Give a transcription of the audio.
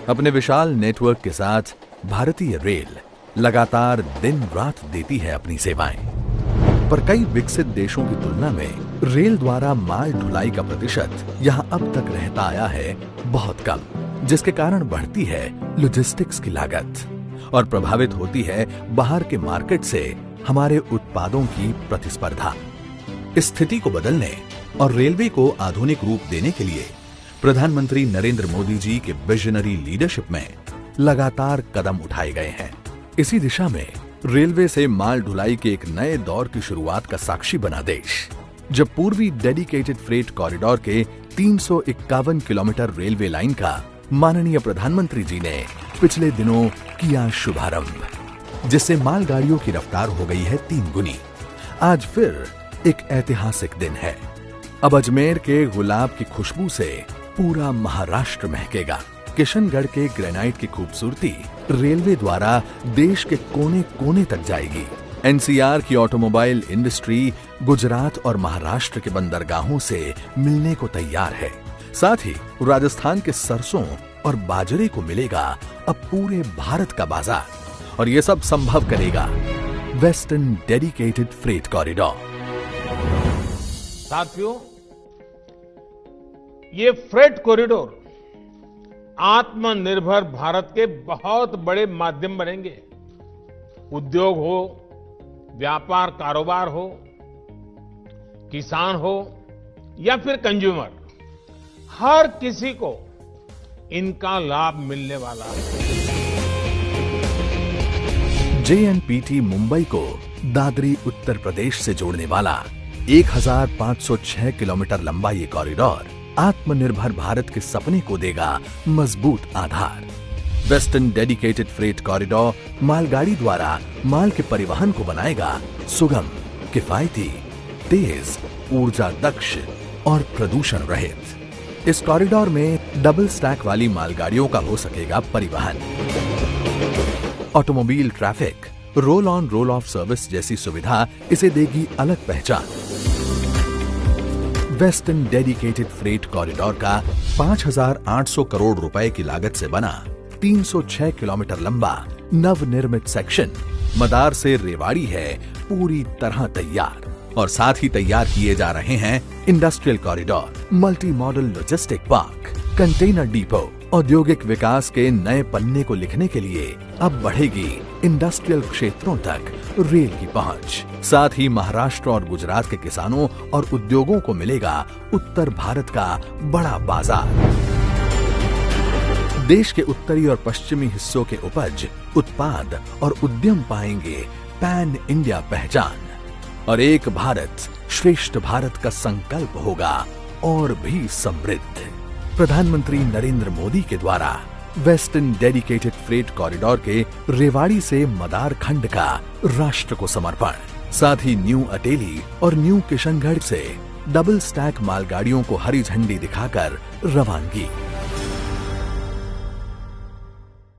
अपने विशाल नेटवर्क के साथ भारतीय रेल लगातार दिन रात देती है अपनी सेवाएं, पर कई विकसित देशों की तुलना में रेल द्वारा माल ढुलाई का प्रतिशत यहां अब तक रहता आया है बहुत कम, जिसके कारण बढ़ती है लॉजिस्टिक्स की लागत और प्रभावित होती है बाहर के मार्केट से हमारे उत्पादों की प्रतिस्पर्धा। इस स्थिति को बदलने और रेलवे को आधुनिक रूप देने के लिए प्रधानमंत्री नरेंद्र मोदी जी के विजनरी लीडरशिप में लगातार कदम उठाए गए हैं। इसी दिशा में रेलवे से माल ढुलाई के एक नए दौर की शुरुआत का साक्षी बना देश, जब पूर्वी डेडिकेटेड फ्रेट कॉरिडोर के 351 किलोमीटर रेलवे लाइन का माननीय प्रधानमंत्री जी ने पिछले दिनों किया शुभारंभ, जिससे मालगाड़ियों की रफ्तार हो गई है 3 गुनी। आज फिर एक ऐतिहासिक दिन है। अब अजमेर के गुलाब की खुशबू से पूरा महाराष्ट्र महकेगा। किशनगढ़ के ग्रेनाइट की खूबसूरती रेलवे द्वारा देश के कोने कोने तक जाएगी। एनसीआर की ऑटोमोबाइल इंडस्ट्री गुजरात और महाराष्ट्र के बंदरगाहों से मिलने को तैयार है। साथ ही राजस्थान के सरसों और बाजरे को मिलेगा अब पूरे भारत का बाजार, और ये सब संभव करेगा वेस्टर्न डेडिकेटेड फ्रेट कॉरिडोर। साथियों, ये फ्रेट कॉरिडोर आत्मनिर्भर भारत के बहुत बड़े माध्यम बनेंगे। उद्योग हो, व्यापार कारोबार हो, किसान हो या फिर कंज्यूमर, हर किसी को इनका लाभ मिलने वाला है। JNPT मुंबई को दादरी उत्तर प्रदेश से जोड़ने वाला 1506 किलोमीटर लंबा ये कॉरिडोर आत्मनिर्भर भारत के सपने को देगा मजबूत आधार। वेस्टर्न डेडिकेटेड फ्रेट कॉरिडोर मालगाड़ी द्वारा माल के परिवहन को बनाएगा सुगम, किफायती, तेज, ऊर्जा दक्ष और प्रदूषण रहित। इस कॉरिडोर में डबल स्टैक वाली मालगाड़ियों का हो सकेगा परिवहन। Automobile traffic, roll on roll of service जैसी सुविधा इसे देगी अलग पहचान। वेस्टर्न डेडिकेटेड फ्रेट कॉरिडोर का 5,800 करोड़ रुपए की लागत से बना 306 किलोमीटर लंबा नवनिर्मित सेक्शन मदार से रेवाड़ी है पूरी तरह तैयार, और साथ ही तैयार किए जा रहे हैं industrial corridor, multi modal logistic park, container depot. औद्योगिक विकास के नए पन्ने को लिखने के लिए अब बढ़ेगी इंडस्ट्रियल क्षेत्रों तक रेल की पहुंच। साथ ही महाराष्ट्र और गुजरात के किसानों और उद्योगों को मिलेगा उत्तर भारत का बड़ा बाजार। देश के उत्तरी और पश्चिमी हिस्सों के उपज, उत्पाद और उद्यम पाएंगे पैन इंडिया पहचान, और एक भारत श्रेष्ठ भारत का संकल्प होगा और भी समृद्ध। प्रधानमंत्री नरेंद्र मोदी के द्वारा वेस्टर्न डेडिकेटेड फ्रेट कॉरिडोर के रेवाड़ी से मदार खंड का राष्ट्र को समर्पण, साथ ही न्यू अटेली और न्यू किशनगढ़ से डबल स्टैक मालगाड़ियों को हरी झंडी दिखाकर रवानगी।